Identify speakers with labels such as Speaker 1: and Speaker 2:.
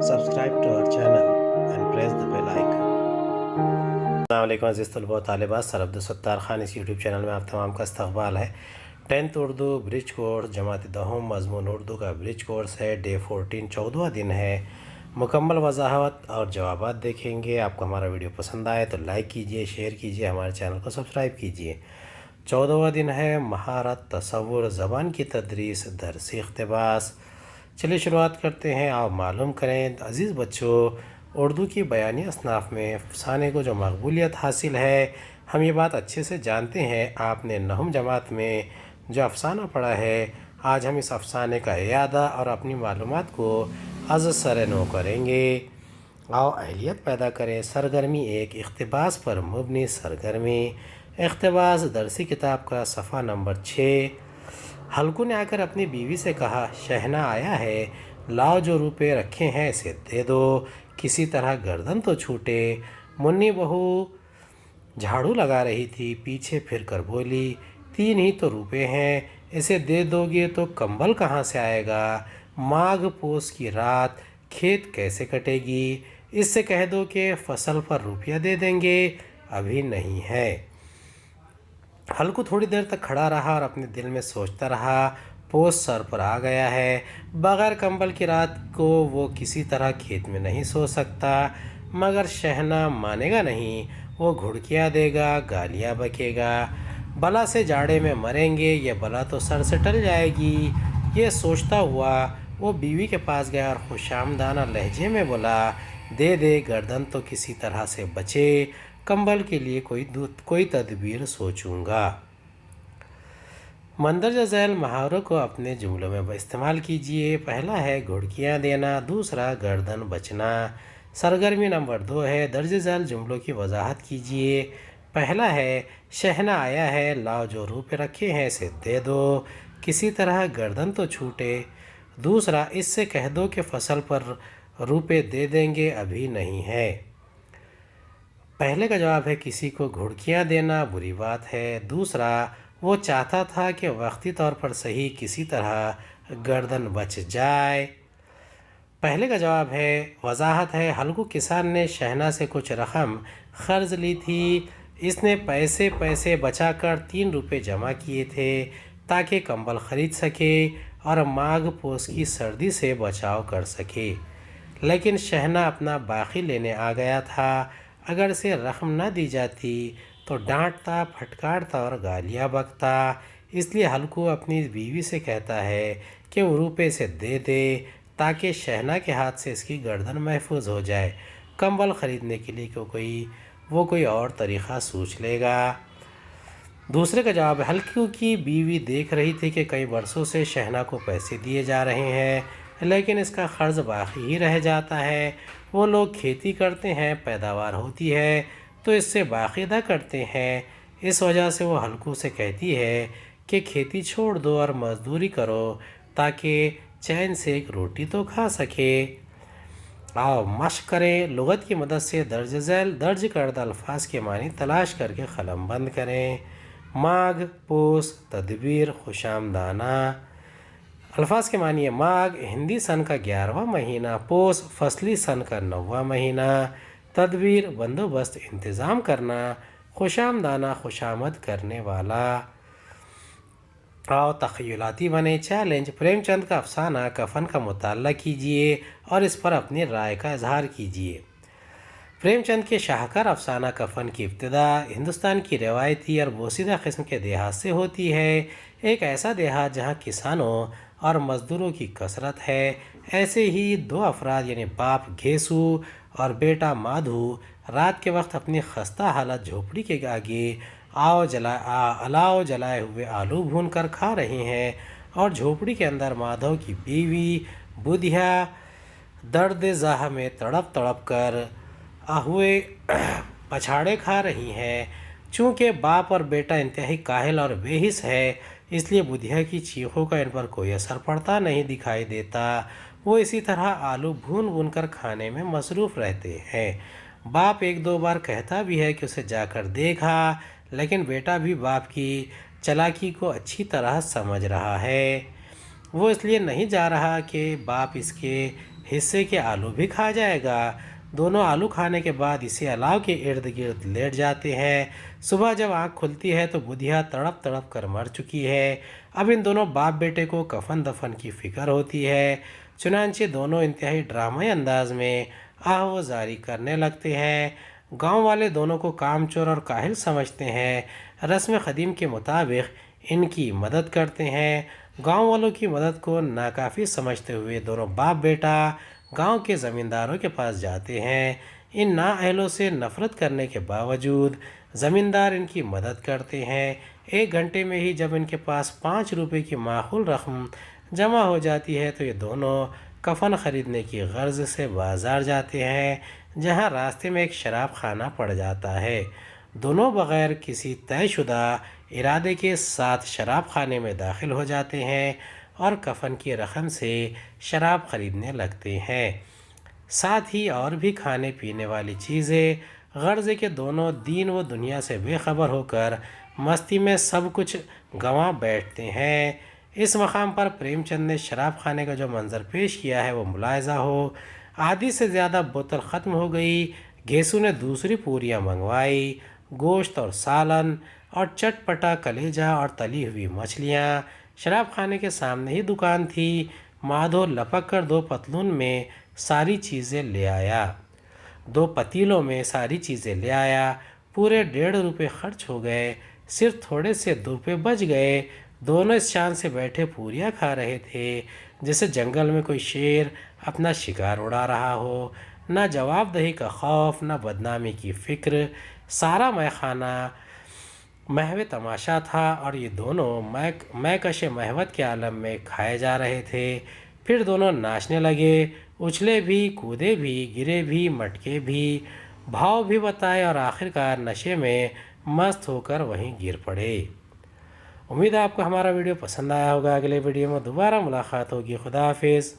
Speaker 1: Subscribe to our channel and press the bell icon. السلام علیکم عزیز طلبہ و طالبات، سر عبدالستار خان اس یوٹیوب چینل میں آپ تمام کا استقبال ہے۔ 10th اردو برج کورس جماعت دہم مضمون اردو کا برج کورس ہے۔ ڈے 14 14واں دن ہے۔ مکمل وضاحت اور جوابات دیکھیں گے۔ آپ کو ہمارا ویڈیو پسند آئے تو لائک کیجئے، شیئر کیجئے، ہمارے چینل کو سبسکرائب کیجئے۔ 14واں دن ہے مہارت تصور زبان کی تدریس درسی اقتباس۔ چلیے شروعات کرتے ہیں۔ آپ معلوم کریں عزیز بچوں، اردو کی بیانی اصناف میں افسانے کو جو مقبولیت حاصل ہے، ہم یہ بات اچھے سے جانتے ہیں۔ آپ نے نہم جماعت میں جو افسانہ پڑھا ہے، آج ہم اس افسانے کا اعادہ اور اپنی معلومات کو از سر نو کریں گے۔ آؤ اہلیت پیدا کریں۔ سرگرمی ایک، اقتباس پر مبنی سرگرمی۔ اقتباس درسی کتاب کا صفحہ نمبر 6۔ ہلکو نے آ کر اپنی بیوی سے کہا، شہنا آیا ہے، لاؤ جو روپے رکھے ہیں اسے دے دو، کسی طرح گردن تو چھوٹے۔ منی بہو جھاڑو لگا رہی تھی، پیچھے پھر کر بولی، 3 ہی تو روپے ہیں، اسے دے دو گے تو کمبل کہاں سے آئے گا؟ ماگھ پوس کی رات کھیت کیسے کٹے گی؟ اس سے کہہ دو کہ فصل پر روپیہ دے دیں گے، ابھی نہیں ہے۔ ہلکو تھوڑی دیر تک کھڑا رہا اور اپنے دل میں سوچتا رہا، پوس سر پر آ گیا ہے، بغیر کمبل کی رات کو وہ کسی طرح کھیت میں نہیں سو سکتا۔ مگر شہنا مانے گا نہیں، وہ گھڑکیاں دے گا، گالیاں بکے گا، بلا سے جاڑے میں مریں گے، یہ بلا تو سر سے ٹل جائے گی۔ یہ سوچتا ہوا وہ بیوی کے پاس گیا اور خوشامدانہ لہجے میں بولا، دے دے گردن تو کسی طرح سے بچے، کمبل کے لیے کوئی تدبیر سوچوں گا۔ مندرجہ ذیل محاوروں کو اپنے جملوں میں استعمال کیجئے۔ پہلا ہے گھڑکیاں دینا، دوسرا گردن بچنا۔ سرگرمی نمبر 2 ہے، درج ذیل جملوں کی وضاحت کیجئے۔ پہلا ہے، شہنا آیا ہے، لاؤ جو روپے رکھے ہیں اسے دے دو، کسی طرح گردن تو چھوٹے۔ دوسرا، اس سے کہہ دو کہ فصل پر روپے دے دیں گے، ابھی نہیں ہے۔ پہلے کا جواب ہے کسی کو گھڑکیاں دینا بری بات ہے۔ دوسرا، وہ چاہتا تھا کہ وقتی طور پر صحیح کسی طرح گردن بچ جائے۔ پہلے کا جواب ہے، وضاحت ہے، ہلکو کسان نے شہنا سے کچھ رقم قرض لی تھی، اس نے پیسے بچا کر 3 روپے جمع کیے تھے تاکہ کمبل خرید سکے اور ماگھ پوس کی سردی سے بچاؤ کر سکے۔ لیکن شہنا اپنا باقی لینے آ گیا تھا، اگر اسے رقم نہ دی جاتی تو ڈانٹتا، پھٹکارتا اور گالیاں بکتا۔ اس لیے ہلکو اپنی بیوی سے کہتا ہے کہ وہ روپے سے دے دے تاکہ شہنا کے ہاتھ سے اس کی گردن محفوظ ہو جائے۔ کمبل خریدنے کے لیے وہ کوئی اور طریقہ سوچ لے گا۔ دوسرے کا جواب ہے، ہلکو کی بیوی دیکھ رہی تھی کہ کئی برسوں سے شہنا کو پیسے دیے جا رہے ہیں، لیکن اس کا قرض باقی ہی رہ جاتا ہے۔ وہ لوگ کھیتی کرتے ہیں، پیداوار ہوتی ہے تو اس سے باقی ادا کرتے ہیں۔ اس وجہ سے وہ ہلکو سے کہتی ہے کہ کھیتی چھوڑ دو اور مزدوری کرو تاکہ چین سے ایک روٹی تو کھا سکے۔ آؤ مشق کریں، لغت کی مدد سے درج کردہ الفاظ کے معنی تلاش کر کے قلم بند کریں۔ ماگھ پوس تدبیر خوشامدانہ۔ الفاظ کے معنی ہے، ماگھ ہندی سن کا 11واں مہینہ، پوس فصلی سن کا 9واں مہینہ، تدبیر بندوبست انتظام کرنا، خوشامدانہ خوشامد کرنے والا۔ آؤ تخیلاتی بنے۔ چیلنج، پریم چند کا افسانہ کفن کا مطالعہ کیجئے اور اس پر اپنی رائے کا اظہار کیجئے۔ پریم چند کے شاہکار افسانہ کفن کی ابتدا ہندوستان کی روایتی اور بوسیدہ قسم کے دیہات سے ہوتی ہے۔ ایک ایسا دیہات جہاں کسانوں اور مزدوروں کی کثرت ہے۔ ایسے ہی 2 افراد یعنی باپ گھیسو اور بیٹا مادھو رات کے وقت اپنی خستہ حالت جھوپڑی کے آگے الاؤ جلائے ہوئے آلو بھون کر کھا رہے ہیں، اور جھوپڑی کے اندر مادھو کی بیوی بدھیا درد زاہ میں تڑپ تڑپ کر آہوے پچھاڑے کھا رہی ہیں۔ چونکہ باپ اور بیٹا انتہائی کاہل اور بے حس ہے، اس لیے بدھیا کی چیخوں کا ان پر کوئی اثر پڑتا نہیں دکھائی دیتا۔ وہ اسی طرح آلو بھون کر کھانے میں مصروف رہتے ہیں۔ باپ 1-2 بار کہتا بھی ہے کہ اسے جا کر دیکھا، لیکن بیٹا بھی باپ کی چالاکی کو اچھی طرح سمجھ رہا ہے۔ وہ اس لیے نہیں جا رہا کہ باپ اس کے حصے کے آلو بھی کھا جائے گا۔ دونوں آلو کھانے کے بعد اسی الاؤ کے ارد گرد لیٹ جاتے ہیں۔ صبح جب آنکھ کھلتی ہے تو بدھیا تڑپ تڑپ کر مر چکی ہے۔ اب ان دونوں باپ بیٹے کو کفن دفن کی فکر ہوتی ہے، چنانچہ دونوں انتہائی ڈرامائی انداز میں آہ و زاری کرنے لگتے ہیں۔ گاؤں والے دونوں کو کام چور اور کاہل سمجھتے ہیں۔ رسم قدیم کے مطابق ان کی مدد کرتے ہیں۔ گاؤں والوں کی مدد کو ناکافی سمجھتے ہوئے دونوں باپ بیٹا گاؤں کے زمینداروں کے پاس جاتے ہیں۔ ان نااہلوں سے نفرت کرنے کے باوجود زمیندار ان کی مدد کرتے ہیں۔ 1 گھنٹے میں ہی جب ان کے پاس 5 روپے کی معقول رقم جمع ہو جاتی ہے تو یہ دونوں کفن خریدنے کی غرض سے بازار جاتے ہیں، جہاں راستے میں ایک شراب خانہ پڑ جاتا ہے۔ دونوں بغیر کسی طے شدہ ارادے کے ساتھ شراب خانے میں داخل ہو جاتے ہیں اور کفن کی رقم سے شراب خریدنے لگتے ہیں، ساتھ ہی اور بھی کھانے پینے والی چیزیں، غرض کہ دونوں دین و دنیا سے بے خبر ہو کر مستی میں سب کچھ گنوا بیٹھتے ہیں۔ اس مقام پر پریم چند نے شراب خانے کا جو منظر پیش کیا ہے وہ ملاحظہ ہو۔ آدھی سے زیادہ بوتل ختم ہو گئی۔ گھیسو نے دوسری پوریاں منگوائی۔ گوشت اور سالن اور چٹ پٹا کلیجہ اور تلی ہوئی مچھلیاں۔ شراب خانے کے سامنے ہی دکان تھی۔ مادھو لپک کر 2 پتلون میں ساری چیزیں لے آیا، 2 پتیلوں میں ساری چیزیں لے آیا۔ پورے 1.5 روپے خرچ ہو گئے، صرف تھوڑے سے 2 روپے بچ گئے۔ دونوں اس شان سے بیٹھے پوریاں کھا رہے تھے جیسے جنگل میں کوئی شیر اپنا شکار اڑا رہا ہو۔ نہ جواب دہی کا خوف، نہ بدنامی کی فکر۔ سارا مے خانہ محو تماشا تھا اور یہ دونوں میکش مہوت کے عالم میں کھائے جا رہے تھے۔ پھر دونوں ناچنے لگے، اچھلے بھی، کودے بھی، گرے بھی، مٹکے بھی، بھاؤ بھی بتائے اور آخرکار نشے میں مست ہو کر وہیں گر پڑے۔ امید ہے آپ کو ہمارا ویڈیو پسند آیا ہوگا۔ اگلے ویڈیو میں دوبارہ ملاقات ہوگی۔ خدا حافظ۔